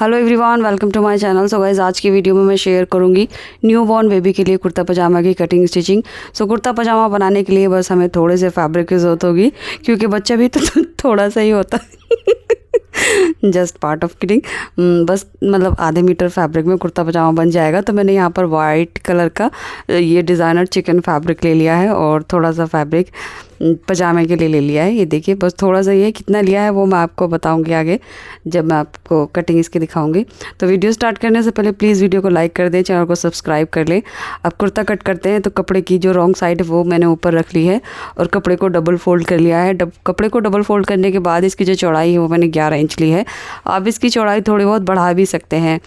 Hello everyone, welcome to my channel. So guys, आज की video में मैं शेयर करूंगी न्यू बॉर्न बेबी के लिए कुर्ता पजामा की कटिंग स्टिचिंग। सो कुर्ता पजामा बनाने के लिए बस हमें थोड़े से फैब्रिक की ज़रूरत होगी, क्योंकि बच्चा भी तो थोड़ा सा ही होता है। Just part of kidding. बस मतलब आधे मीटर फैब्रिक में कुर्ता पजामा बन जाएगा। तो मैंने यहाँ पर वाइट कलर का ये डिज़ाइनर चिकन फैब्रिक ले लिया है और थोड़ा सा फैब्रिक पजामे के लिए ले लिया है। ये देखिए, बस थोड़ा सा, ये कितना लिया है वो मैं आपको बताऊंगी आगे जब मैं आपको कटिंग इसकी दिखाऊंगी। तो वीडियो स्टार्ट करने से पहले प्लीज़ वीडियो को लाइक कर दें, चैनल को सब्सक्राइब कर लें। अब कुर्ता कट करते हैं तो कपड़े की जो रॉन्ग साइड है वो मैंने ऊपर रख ली है और कपड़े को डबल फोल्ड कर लिया है। कपड़े को डबल फोल्ड करने के बाद इसकी जो चौड़ाई है वो मैंने 11 इंच ली है। आप इसकी चौड़ाई थोड़ी बहुत बढ़ा भी सकते हैं।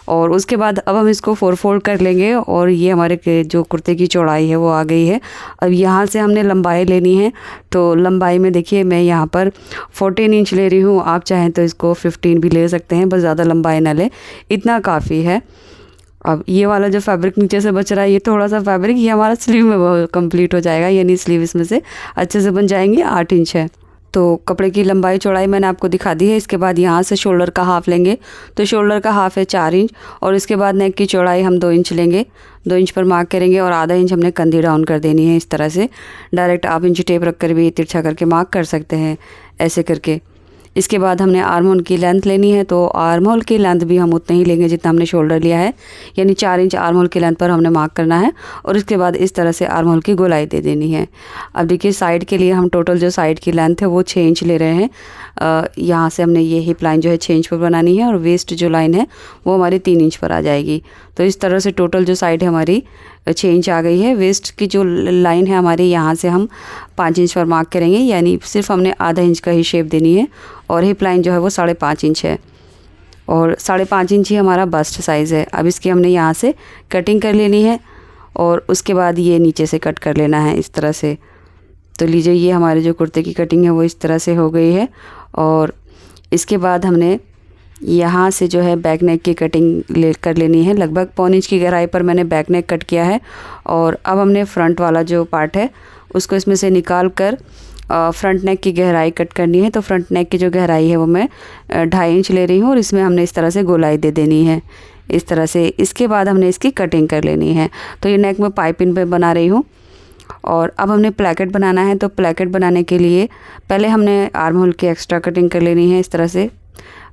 और उसके बाद अब हम इसको 4 फोल्ड कर लेंगे और ये हमारे जो कुर्ते की चौड़ाई है वो आ गई है। अब यहाँ से हमने लंबाई लेनी है। तो लंबाई में देखिए, मैं यहाँ पर 14 इंच ले रही हूँ। आप चाहें तो इसको 15 भी ले सकते हैं, बस ज़्यादा लंबाई ना ले, इतना काफ़ी है। अब ये वाला जो फैब्रिक नीचे से बच रहा है, ये थोड़ा सा फैब्रिक ये हमारा स्लीव में कंप्लीट हो जाएगा, यानी स्लीव इसमें से अच्छे से बन जाएंगे। 8 इंच है। तो कपड़े की लंबाई चौड़ाई मैंने आपको दिखा दी है। इसके बाद यहाँ से शोल्डर का हाफ़ लेंगे, तो शोल्डर का हाफ़ है 4 इंच। और इसके बाद नेक की चौड़ाई हम 2 इंच लेंगे, 2 इंच पर मार्क करेंगे और आधा इंच हमने कंधी डाउन कर देनी है। इस तरह से डायरेक्ट आप इंच टेप रख कर भी तिरछा करके मार्क कर सकते हैं, ऐसे करके। इसके बाद हमने आर्म होल की लेंथ लेनी है, तो आर्म होल की लेंथ भी हम उतने ही लेंगे जितना हमने शोल्डर लिया है, यानी 4 इंच आर्म होल की लेंथ पर हमने मार्क करना है। और इसके बाद इस तरह से आर्म होल की गोलाई दे देनी है। अब देखिए, साइड के लिए हम टोटल जो साइड की लेंथ है वो 6 इंच ले रहे हैं। यहाँ से हमने ये हिप लाइन जो है 6 इंच पर बनानी है और वेस्ट जो लाइन है वो हमारी 3 इंच पर आ जाएगी। तो इस तरह से टोटल जो साइड है हमारी 6 इंच आ गई है। वेस्ट की जो लाइन है हमारी, यहाँ से हम 5 इंच पर मार्क करेंगे, यानी सिर्फ हमने आधा इंच का ही शेप देनी है। और हिप लाइन जो है वो 5.5 इंच है और 5.5 इंच ही हमारा बस्ट साइज़ है। अब इसकी हमने यहाँ से कटिंग कर लेनी है और उसके बाद ये नीचे से कट कर लेना है, इस तरह से। तो लीजिए, ये हमारे जो कुर्ते की कटिंग है वो इस तरह से हो गई है। और इसके बाद हमने यहाँ से जो है बैक नेक की कटिंग कर लेनी है। लगभग 1.25 इंच की गहराई पर मैंने बैक नेक कट किया है। और अब हमने फ्रंट वाला जो पार्ट है उसको इसमें से निकाल कर फ्रंट नेक की गहराई कट करनी है। तो फ्रंट नेक की जो गहराई है वो मैं 2.5 इंच ले रही हूँ और इसमें हमने इस तरह से गोलाई दे देनी है, इस तरह से। इसके बाद हमने इसकी कटिंग कर लेनी है। तो ये नेक में पाइपिंग पे बना रही हूँ। और अब हमने प्लैकेट बनाना है। तो प्लैकेट बनाने के लिए पहले हमने आर्म होल की एक्स्ट्रा कटिंग कर लेनी है, इस तरह से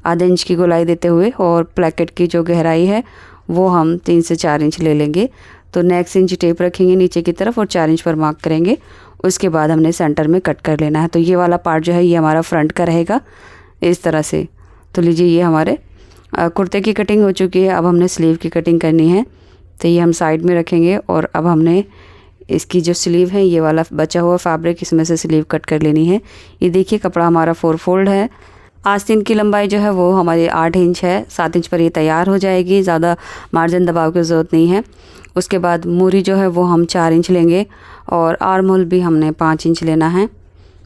आधे इंच की गोलाई देते हुए। और प्लैकेट की जो गहराई है वो हम 3 से 4 इंच ले लेंगे। तो नेक से इंच टेप रखेंगे नीचे की तरफ और 4 इंच पर मार्क करेंगे। उसके बाद हमने सेंटर में कट कर लेना है। तो ये वाला पार्ट जो है ये हमारा फ्रंट का रहेगा, इस तरह से। तो लीजिए, ये हमारे कुर्ते की कटिंग हो चुकी है। अब हमने स्लीव की कटिंग करनी है। तो ये हम साइड में रखेंगे और अब हमने इसकी जो स्लीव है, ये वाला बचा हुआ फैब्रिक, इसमें से स्लीव कट कर लेनी है। ये देखिए, कपड़ा हमारा 4 फोल्ड है। आस्तीन की लंबाई जो है वो हमारी 8 इंच है। 7 इंच पर ये तैयार हो जाएगी, ज़्यादा मार्जिन दबाव की ज़रूरत नहीं है। उसके बाद मूरी जो है वो हम 4 इंच लेंगे और आर्म होल भी हमने 5 इंच लेना है।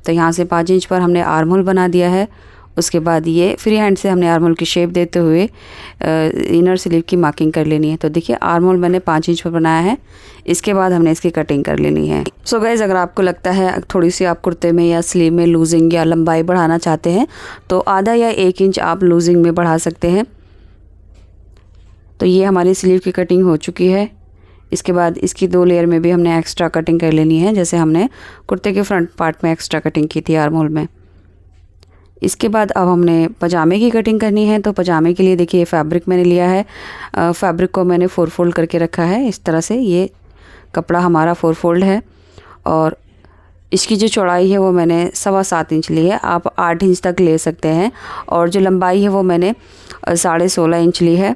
तो यहाँ से 5 इंच पर हमने आर्म होल बना दिया है। उसके बाद ये फ्री हैंड से हमने आर्म होल की शेप देते हुए इनर स्लीव की मार्किंग कर लेनी है। तो देखिए, आर्म होल मैंने 5 इंच पर बनाया है। इसके बाद हमने इसकी कटिंग कर लेनी है। सो गाइस, अगर आपको लगता है थोड़ी सी आप कुर्ते में या स्लीव में लूजिंग या लंबाई बढ़ाना चाहते हैं तो आधा या 1 इंच आप लूजिंग में बढ़ा सकते हैं। तो ये हमारी स्लीव की कटिंग हो चुकी है। इसके बाद इसकी 2 लेयर में भी हमने एक्स्ट्रा कटिंग कर लेनी है, जैसे हमने कुर्ते के फ्रंट पार्ट में एक्स्ट्रा कटिंग की थी आर्म होल में। इसके बाद अब हमने पजामे की कटिंग करनी है। तो पजामे के लिए देखिए, फैब्रिक मैंने लिया है। फैब्रिक को मैंने 4 फोल्ड करके रखा है, इस तरह से। ये कपड़ा हमारा 4 फोल्ड है और इसकी जो चौड़ाई है वो मैंने 7.25 इंच ली है। आप 8 इंच तक ले सकते हैं। और जो लंबाई है वो मैंने 16.5 इंच ली है।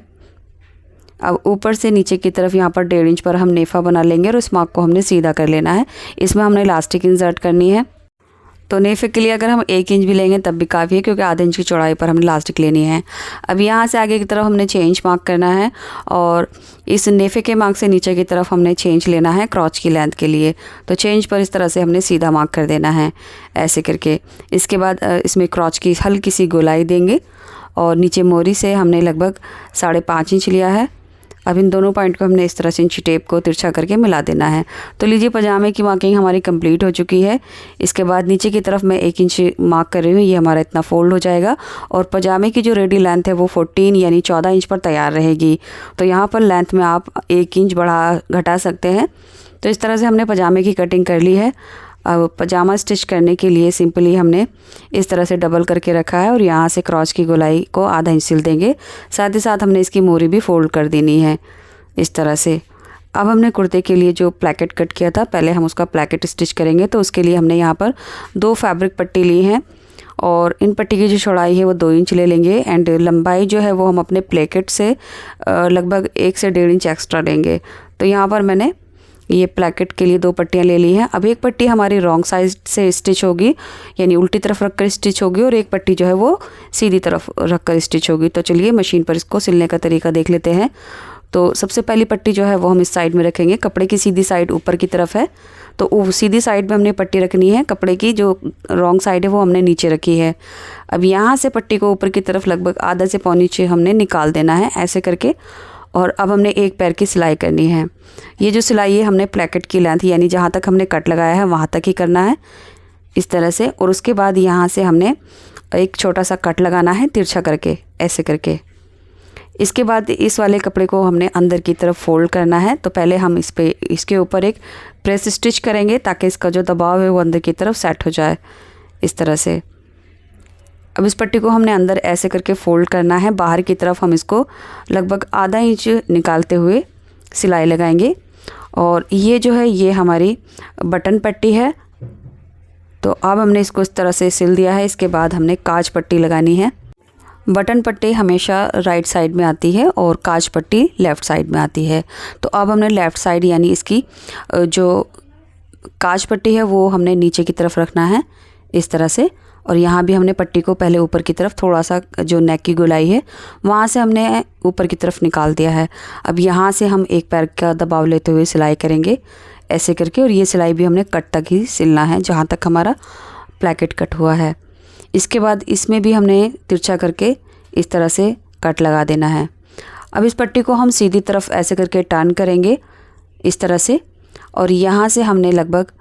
अब ऊपर से नीचे की तरफ यहाँ पर 1.5 इंच पर हम नेफा बना लेंगे और इस मार्क को हमने सीधा कर लेना है। इसमें हमने इलास्टिक इंसर्ट करनी है। तो नेफे के लिए अगर हम 1 इंच भी लेंगे तब भी काफ़ी है, क्योंकि आधे इंच की चौड़ाई पर हमने इलास्टिक लेनी है। अब यहाँ से आगे की तरफ हमने 6 इंच मार्क करना है और इस नेफे के मार्क से नीचे की तरफ हमने 6 इंच लेना है क्रॉच की लेंथ के लिए। तो 6 इंच पर इस तरह से हमने सीधा मार्क कर देना है, ऐसे करके। इसके बाद इसमें क्रॉच की हल्की सी गोलाई देंगे और नीचे मोरी से हमने लगभग 5.5 इंच लिया है। अब इन दोनों पॉइंट को हमने इस तरह से इंची टेप को तिरछा करके मिला देना है। तो लीजिए पजामे की मार्किंग हमारी कंप्लीट हो चुकी है। इसके बाद नीचे की तरफ मैं 1 इंच मार्क कर रही हूँ, ये हमारा इतना फोल्ड हो जाएगा और पजामे की जो रेडी लेंथ है वो 14 यानी 14 इंच पर तैयार रहेगी। तो यहाँ पर लेंथ में आप 1 इंच बढ़ा घटा सकते हैं। तो इस तरह से हमने पजामे की कटिंग कर ली है। अब पजामा स्टिच करने के लिए सिंपली हमने इस तरह से डबल करके रखा है और यहाँ से क्रॉस की गोलाई को आधा इंच सिल देंगे। साथ ही साथ हमने इसकी मोरी भी फोल्ड कर देनी है इस तरह से। अब हमने कुर्ते के लिए जो प्लैकेट कट किया था, पहले हम उसका प्लैकेट स्टिच करेंगे। तो उसके लिए हमने यहाँ पर 2 फैब्रिक पट्टी ली हैं और इन पट्टी की जो चौड़ाई है वो 2 इंच ले लेंगे एंड लंबाई जो है वो हम अपने प्लैकेट से लगभग 1 से 1.5 इंच एक्स्ट्रा लेंगे। तो यहाँ पर मैंने ये प्लैकेट के लिए 2 पट्टियाँ ले ली हैं। अब एक पट्टी हमारी रॉन्ग साइड से स्टिच होगी, यानी उल्टी तरफ रख कर स्टिच होगी, और एक पट्टी जो है वो सीधी तरफ रख कर स्टिच होगी। तो चलिए मशीन पर इसको सिलने का तरीका देख लेते हैं। तो सबसे पहली पट्टी जो है वो हम इस साइड में रखेंगे। कपड़े की सीधी साइड ऊपर की तरफ है, तो सीधी साइड में हमने पट्टी रखनी है। कपड़े की जो रॉन्ग साइड है वो हमने नीचे रखी है। अब यहाँ से पट्टी को ऊपर की तरफ लगभग आधा से पौनी इंच हमने निकाल देना है ऐसे करके। और अब हमने एक पैर की सिलाई करनी है। ये जो सिलाई है हमने प्लैकेट की लेंथ यानी जहाँ तक हमने कट लगाया है वहाँ तक ही करना है इस तरह से। और उसके बाद यहाँ से हमने एक छोटा सा कट लगाना है तिरछा करके ऐसे करके। इसके बाद इस वाले कपड़े को हमने अंदर की तरफ फोल्ड करना है। तो पहले हम इसके ऊपर एक प्रेस स्टिच करेंगे ताकि इसका जो दबाव है वो अंदर की तरफ सेट हो जाए इस तरह से। अब इस पट्टी को हमने अंदर ऐसे करके फोल्ड करना है। बाहर की तरफ हम इसको लगभग आधा इंच निकालते हुए सिलाई लगाएंगे। और ये जो है ये हमारी बटन पट्टी है। तो अब हमने इसको इस तरह से सिल दिया है। इसके बाद हमने काज पट्टी लगानी है। बटन पट्टी हमेशा राइट साइड में आती है और काज पट्टी लेफ़्ट साइड में आती है। तो अब हमने लेफ़्ट साइड यानी इसकी जो काज पट्टी है वो हमने नीचे की तरफ रखना है इस तरह से। और यहाँ भी हमने पट्टी को पहले ऊपर की तरफ थोड़ा सा जो नेक की गोलाई है वहाँ से हमने ऊपर की तरफ निकाल दिया है। अब यहाँ से हम एक पैर का दबाव लेते हुए सिलाई करेंगे ऐसे करके। और ये सिलाई भी हमने कट तक ही सिलना है जहाँ तक हमारा प्लैकेट कट हुआ है। इसके बाद इसमें भी हमने तिरछा करके इस तरह से कट लगा देना है। अब इस पट्टी को हम सीधी तरफ ऐसे करके टर्न करेंगे इस तरह से। और यहाँ से हमने लगभग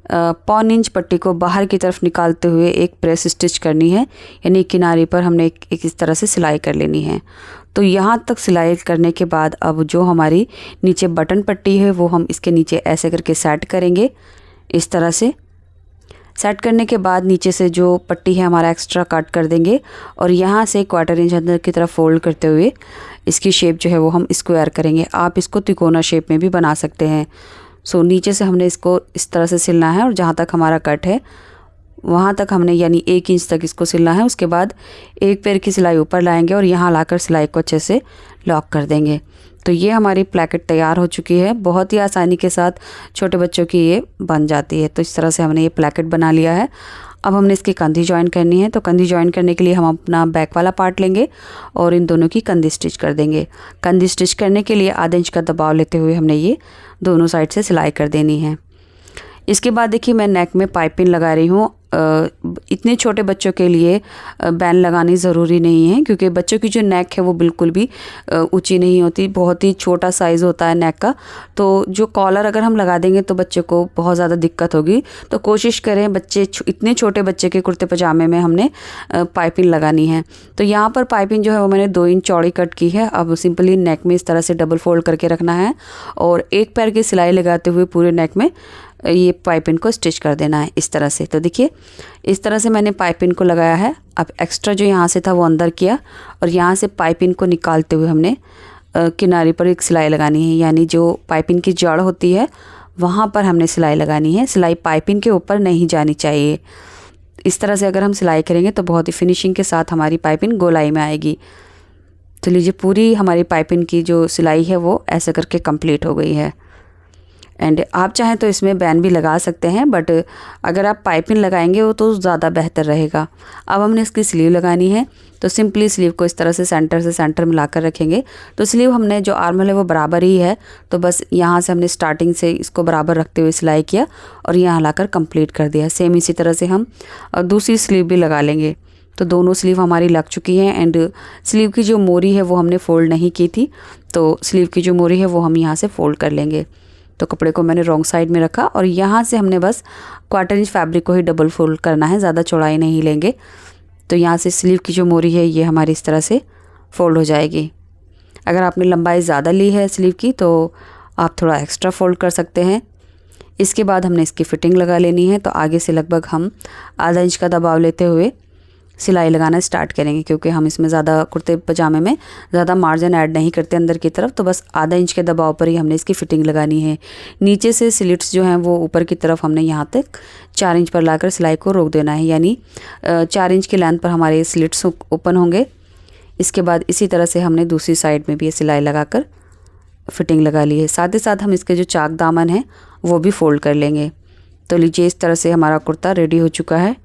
1.25 इंच पट्टी को बाहर की तरफ निकालते हुए एक प्रेस स्टिच करनी है, यानी किनारे पर हमने एक इस तरह से सिलाई कर लेनी है। तो यहाँ तक सिलाई करने के बाद अब जो हमारी नीचे बटन पट्टी है वो हम इसके नीचे ऐसे करके सेट करेंगे इस तरह से। सेट करने के बाद नीचे से जो पट्टी है हमारा एक्स्ट्रा कट कर देंगे और यहाँ से 1/4 इंच अंदर की तरफ फोल्ड करते हुए इसकी शेप जो है वो हम स्क्वायर करेंगे। आप इसको तिकोना शेप में भी बना सकते हैं। सो नीचे से हमने इसको इस तरह से सिलना है और जहाँ तक हमारा कट है वहाँ तक हमने यानी 1 इंच तक इसको सिलना है। उसके बाद एक पैर की सिलाई ऊपर लाएंगे और यहाँ लाकर सिलाई को अच्छे से लॉक कर देंगे। तो ये हमारी प्लैकेट तैयार हो चुकी है। बहुत ही आसानी के साथ छोटे बच्चों की ये बन जाती है। तो इस तरह से हमने ये प्लैकेट बना लिया है। अब हमने इसकी कंधी ज्वाइन करनी है। तो कंधी ज्वाइन करने के लिए हम अपना बैक वाला पार्ट लेंगे और इन दोनों की कंधी स्टिच कर देंगे। कंधी स्टिच करने के लिए आधे इंच का दबाव लेते हुए हमने ये दोनों साइड से सिलाई कर देनी है। इसके बाद देखिए मैं नेक में पाइपिंग लगा रही हूँ। इतने छोटे बच्चों के लिए बैन लगानी ज़रूरी नहीं है क्योंकि बच्चों की जो नेक है वो बिल्कुल भी ऊंची नहीं होती, बहुत ही छोटा साइज़ होता है नेक का। तो जो कॉलर अगर हम लगा देंगे तो बच्चे को बहुत ज़्यादा दिक्कत होगी। तो कोशिश करें बच्चे इतने छोटे बच्चे के कुर्ते पजामे में हमने पाइपिंग लगानी है। तो यहाँ पर पाइपिंग जो है वो मैंने 2 इंच चौड़ी कट की है। अब सिंपली नेक में इस तरह से डबल फोल्ड करके रखना है और एक पैर की सिलाई लगाते हुए पूरे नेक में ये पाइपिंग को स्टिच कर देना है इस तरह से। तो देखिए इस तरह से मैंने पाइपिंग को लगाया है। अब एक्स्ट्रा जो यहाँ से था वो अंदर किया और यहाँ से पाइपिंग को निकालते हुए हमने किनारे पर एक सिलाई लगानी है, यानी जो पाइपिंग की जड़ होती है वहाँ पर हमने सिलाई लगानी है। सिलाई पाइपिंग के ऊपर नहीं जानी चाहिए। इस तरह से अगर हम सिलाई करेंगे तो बहुत ही फिनिशिंग के साथ हमारी पाइपिंग गोलाई में आएगी। तो लीजिए पूरी हमारी पाइपिंग की जो सिलाई है वो ऐसे करके कंप्लीट हो गई है। एंड आप चाहें तो इसमें बैन भी लगा सकते हैं, बट अगर आप पाइपिंग लगाएंगे वो तो ज़्यादा बेहतर रहेगा। अब हमने इसकी स्लीव लगानी है। तो सिंपली स्लीव को इस तरह से सेंटर मिलाकर रखेंगे। तो स्लीव हमने जो आर्मल है वो बराबर ही है, तो बस यहाँ से हमने स्टार्टिंग से इसको बराबर रखते हुए सिलाई किया और यहाँ लाकर कंप्लीट कर दिया। सेम इसी तरह से हम दूसरी स्लीव भी लगा लेंगे। तो दोनों स्लीव हमारी लग चुकी हैं। एंड स्लीव की जो मोरी है वो हमने फ़ोल्ड नहीं की थी, तो स्लीव की जो मोरी है वो हम यहाँ से फ़ोल्ड कर लेंगे। तो कपड़े को मैंने रॉन्ग साइड में रखा और यहाँ से हमने बस 1/4 इंच फैब्रिक को ही डबल फोल्ड करना है, ज़्यादा चौड़ाई नहीं लेंगे। तो यहाँ से स्लीव की जो मोरी है ये हमारी इस तरह से फ़ोल्ड हो जाएगी। अगर आपने लंबाई ज़्यादा ली है स्लीव की तो आप थोड़ा एक्स्ट्रा फ़ोल्ड कर सकते हैं। इसके बाद हमने इसकी फ़िटिंग लगा लेनी है। तो आगे से लगभग हम आधा इंच का दबाव लेते हुए सिलाई लगाना स्टार्ट करेंगे, क्योंकि हम इसमें ज़्यादा कुर्ते पजामे में ज़्यादा मार्जिन ऐड नहीं करते अंदर की तरफ। तो बस आधा इंच के दबाव पर ही हमने इसकी फ़िटिंग लगानी है। नीचे से स्लिट्स जो हैं वो ऊपर की तरफ हमने यहाँ तक 4 इंच पर लाकर सिलाई को रोक देना है, यानी 4 इंच की लेंथ पर हमारे स्लिट्स ओपन होंगे। इसके बाद इसी तरह से हमने दूसरी साइड में भी ये सिलाई लगाकर फ़िटिंग लगा ली है। साथ ही साथ हम इसके जो चाक दामन है वो भी फ़ोल्ड कर लेंगे। तो लीजिए इस तरह से हमारा कुर्ता रेडी हो चुका है।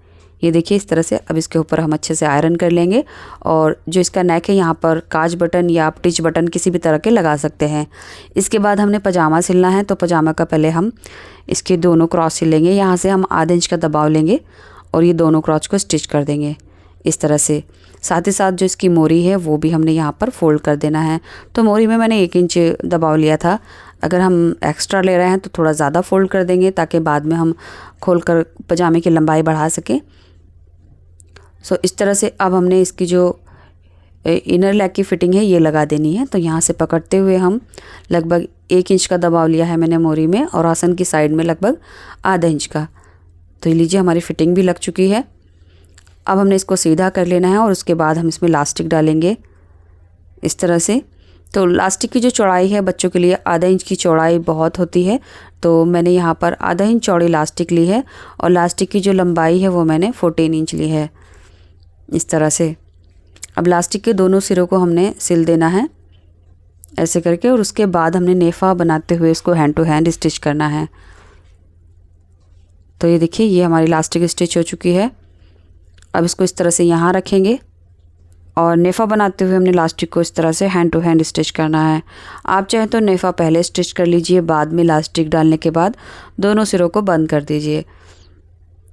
ये देखिए इस तरह से। अब इसके ऊपर हम अच्छे से आयरन कर लेंगे और जो इसका नेक है यहाँ पर काज बटन या आप टिच बटन किसी भी तरह के लगा सकते हैं। इसके बाद हमने पजामा सिलना है। तो पजामा का पहले हम इसके दोनों क्रॉस सिलेंगे। यहाँ से हम आधे इंच का दबाव लेंगे और ये दोनों क्रॉस को स्टिच कर देंगे इस तरह से। साथ ही साथ जो इसकी मोरी है वो भी हमने यहाँ पर फोल्ड कर देना है। तो मोरी में मैंने 1 इंच दबाव लिया था। अगर हम एक्स्ट्रा ले रहे हैं तो थोड़ा ज़्यादा फोल्ड कर देंगे, ताकि बाद में हम खोलकर पजामे की लंबाई बढ़ा सकें। सो इस तरह से अब हमने इसकी जो इनर लेग की फ़िटिंग है ये लगा देनी है। तो यहाँ से पकड़ते हुए हम लगभग 1 इंच का दबाव लिया है मैंने मोरी में और आसन की साइड में लगभग आधा इंच का। तो ये लीजिए हमारी फ़िटिंग भी लग चुकी है। अब हमने इसको सीधा कर लेना है और उसके बाद हम इसमें इलास्टिक डालेंगे इस तरह से। तो इलास्टिक की जो चौड़ाई है बच्चों के लिए आधा इंच की चौड़ाई बहुत होती है, तो मैंने यहाँ पर आधा इंच चौड़ी इलास्टिक ली है और इलास्टिक की जो लंबाई है वो मैंने 14 इंच ली है इस तरह से। अब इलास्टिक के दोनों सिरों को हमने सिल देना है ऐसे करके, और उसके बाद हमने नेफा बनाते हुए इसको हैंड टू हैंड स्टिच करना है। तो ये देखिए ये हमारी इलास्टिक स्टिच हो चुकी है। अब इसको इस तरह से यहाँ रखेंगे और नेफ़ा बनाते हुए हमने इलास्टिक को इस तरह से हैंड टू हैंड स्टिच करना है। आप चाहें तो नेफ़ा पहले स्टिच कर लीजिए, बाद में इलास्टिक डालने के बाद दोनों सिरों को बंद कर दीजिए।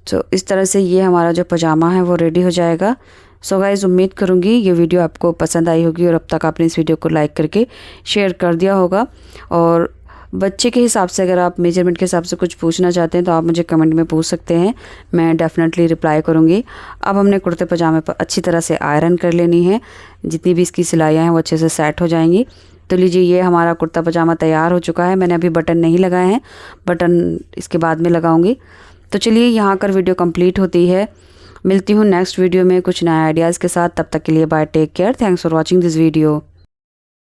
तो इस तरह से ये हमारा जो पजामा है वो रेडी हो जाएगा। सो गाइज़ उम्मीद करूँगी ये वीडियो आपको पसंद आई होगी और अब तक आपने इस वीडियो को लाइक करके शेयर कर दिया होगा। और बच्चे के हिसाब से अगर आप मेजरमेंट के हिसाब से कुछ पूछना चाहते हैं तो आप मुझे कमेंट में पूछ सकते हैं, मैं डेफ़िनेटली रिप्लाई करूँगी। अब हमने कुर्ते पजामे पर अच्छी तरह से आयरन कर लेनी है, जितनी भी इसकी सिलाइयाँ हैं वो अच्छे से सेट हो जाएंगी। तो लीजिए ये हमारा कुर्ता पजामा तैयार हो चुका है। मैंने अभी बटन नहीं लगाए हैं, बटन इसके बाद में लगाऊंगी। तो चलिए यहाँ कर वीडियो कंप्लीट होती है। मिलती हूँ नेक्स्ट वीडियो में कुछ नए आइडियाज़ के साथ। तब तक के लिए bye, take care, thanks for watching this video.